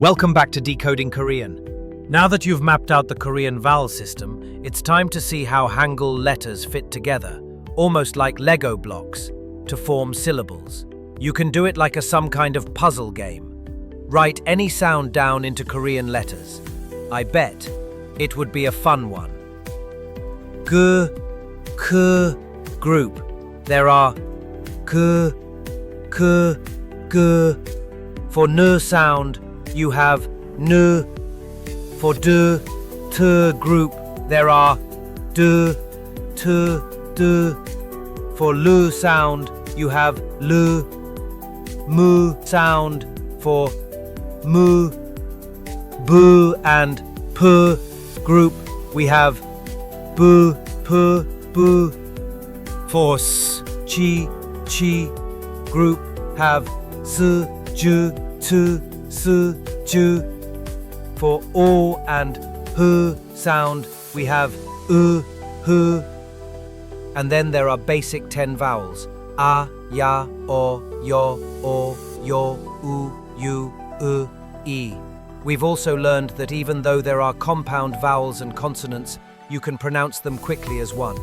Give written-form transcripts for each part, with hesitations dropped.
Welcome back to Decoding Korean. Now that you've mapped out the Korean vowel system, it's time to see how Hangul letters fit together, almost like Lego blocks, to form syllables. You can do it like some kind of puzzle game. Write any sound down into Korean letters. I bet it would be a fun one. G, K, group. There are K, K, G. For N sound, you have N. For D, T group, there are D, T, D. For L sound, you have L. M sound for M. B and P group, we have B, P, B. For S, Chi, Chi group, have S, J, T, S, J. For O and H sound, we have H. And then there are basic 10 vowels: A, Ya, O, Yo, O, Yo, U, U, E. We've also learned that even though there are compound vowels and consonants, you can pronounce them quickly as one.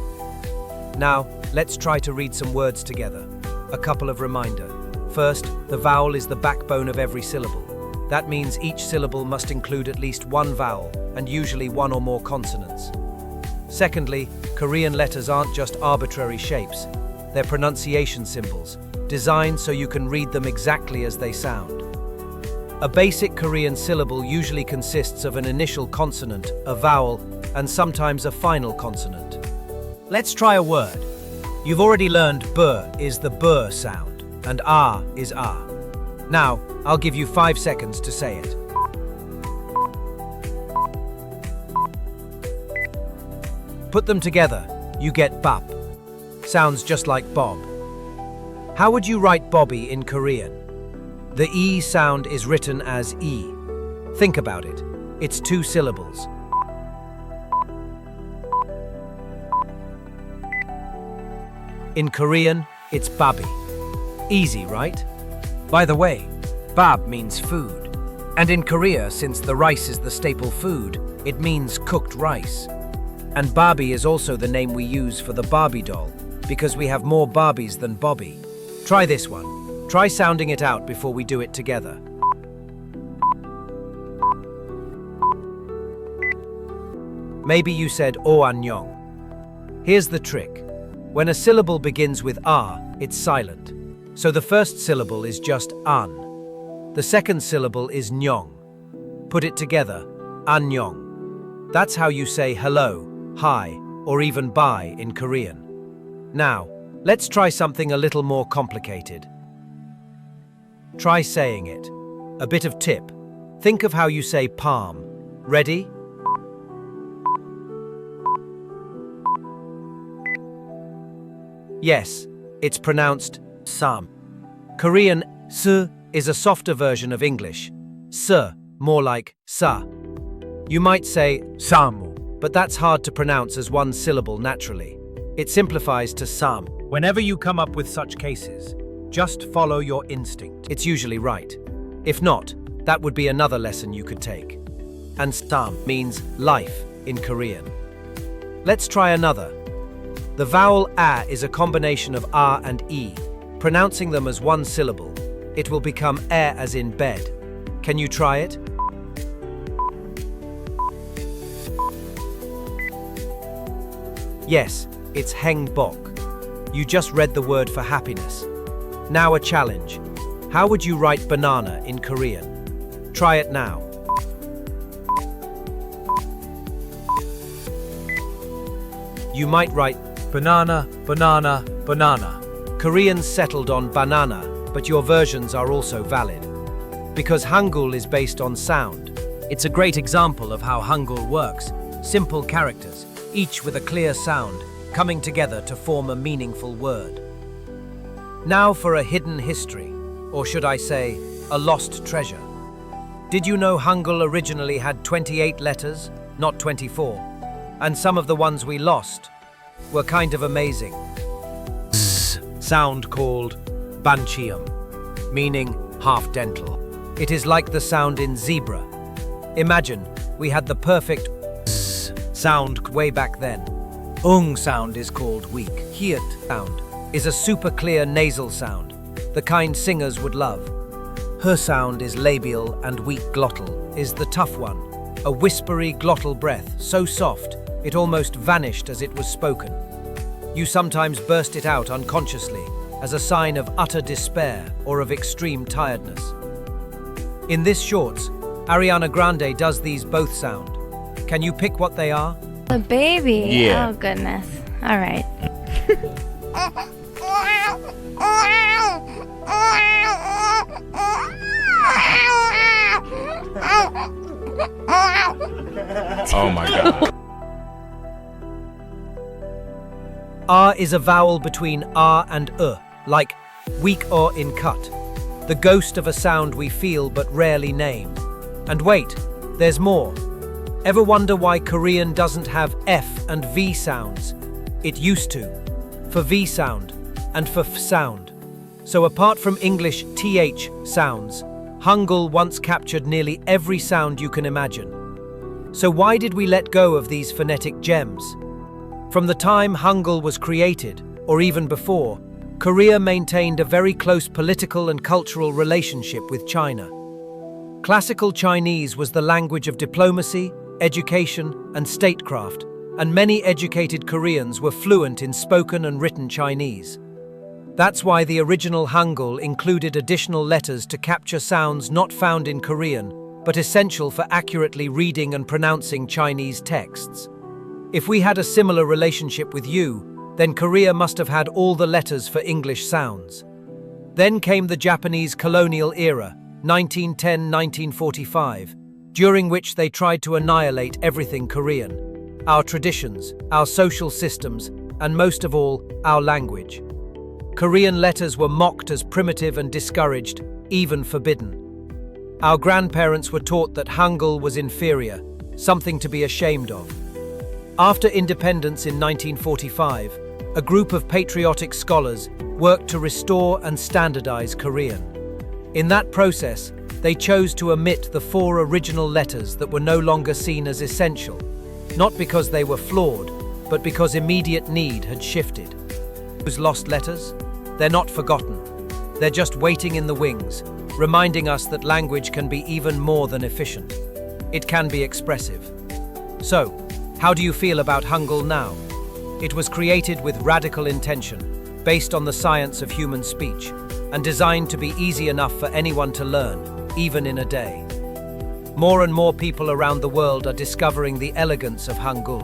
Now, let's try to read some words together. A couple of reminders. First, the vowel is the backbone of every syllable. That means each syllable must include at least one vowel, and usually one or more consonants. Secondly, Korean letters aren't just arbitrary shapes. They're pronunciation symbols, designed so you can read them exactly as they sound. A basic Korean syllable usually consists of an initial consonant, a vowel, and sometimes a final consonant. Let's try a word. You've already learned B is the B sound, and A is A. Now, I'll give you 5 seconds to say it. Put them together, you get bap. Sounds just like Bob. How would you write Bobby in Korean? The E sound is written as E. Think about it. It's 2 syllables. In Korean, it's babi. Easy, right? By the way, bab means food. And in Korea, since the rice is the staple food, it means cooked rice. And Barbie is also the name we use for the Barbie doll, because we have more Barbies than Bobby. Try this one. Try sounding it out before we do it together. Maybe you said O 안녕. Here's the trick. When a syllable begins with A, it's silent. So the first syllable is just an. The second syllable is nyong. Put it together, 안녕. That's how you say hello, hi, or even bye in Korean. Now, let's try something a little more complicated. Try saying it. A bit of tip. Think of how you say palm. Ready? Yes, it's pronounced sam. Korean s is a softer version of English. S, more like sa. You might say samu, but that's hard to pronounce as one syllable naturally. It simplifies to sam. Whenever you come up with such cases, just follow your instinct. It's usually right. If not, that would be another lesson you could take. And sam means life in Korean. Let's try another. The vowel A is a combination of A and E. Pronouncing them as one syllable, it will become E as in bed. Can you try it? Yes, it's Hangbok. You just read the word for happiness. Now a challenge. How would you write banana in Korean? Try it now. You might write banana, banana, banana. Koreans settled on banana, but your versions are also valid. Because Hangul is based on sound. It's a great example of how Hangul works. Simple characters, each with a clear sound, coming together to form a meaningful word. Now for a hidden history, or should I say, a lost treasure. Did you know Hangul originally had 28 letters, not 24? And some of the ones we lost were kind of amazing. Z sound called banchium, meaning half dental. It is like the sound in zebra. Imagine, we had the perfect z sound way back then. Sound is called weak. Hiet sound is a super clear nasal sound, the kind singers would love. Her sound is labial and weak glottal is the tough one, a whispery glottal breath, so soft it almost vanished as it was spoken. You sometimes burst it out unconsciously as a sign of utter despair or of extreme tiredness. In this shorts, Ariana Grande does these both sound. Can you pick what they are? The baby. Yeah. Oh goodness. All right. Oh my God. R is a vowel between R and like weak or in cut. The ghost of a sound we feel but rarely name. And wait, there's more. Ever wonder why Korean doesn't have F and V sounds? It used to, for V sound and for F sound. So apart from English TH sounds, Hangeul once captured nearly every sound you can imagine. So why did we let go of these phonetic gems? From the time Hangeul was created, or even before, Korea maintained a very close political and cultural relationship with China. Classical Chinese was the language of diplomacy, education, and statecraft, and many educated Koreans were fluent in spoken and written Chinese. That's why the original Hangul included additional letters to capture sounds not found in Korean, but essential for accurately reading and pronouncing Chinese texts. If we had a similar relationship with you, then Korea must have had all the letters for English sounds. Then came the Japanese colonial era, 1910–1945, during which they tried to annihilate everything Korean, our traditions, our social systems, and most of all, our language. Korean letters were mocked as primitive and discouraged, even forbidden. Our grandparents were taught that Hangul was inferior, something to be ashamed of. After independence in 1945, a group of patriotic scholars worked to restore and standardize Korean. In that process, they chose to omit the 4 original letters that were no longer seen as essential, not because they were flawed, but because immediate need had shifted. Those lost letters? They're not forgotten. They're just waiting in the wings, reminding us that language can be even more than efficient. It can be expressive. So, how do you feel about Hangeul now? It was created with radical intention, based on the science of human speech, and designed to be easy enough for anyone to learn, even in a day. More and more people around the world are discovering the elegance of Hangul.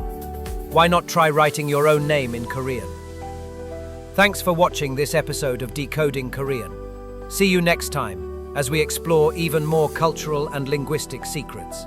Why not try writing your own name in Korean? Thanks for watching this episode of Decoding Korean. See you next time, as we explore even more cultural and linguistic secrets.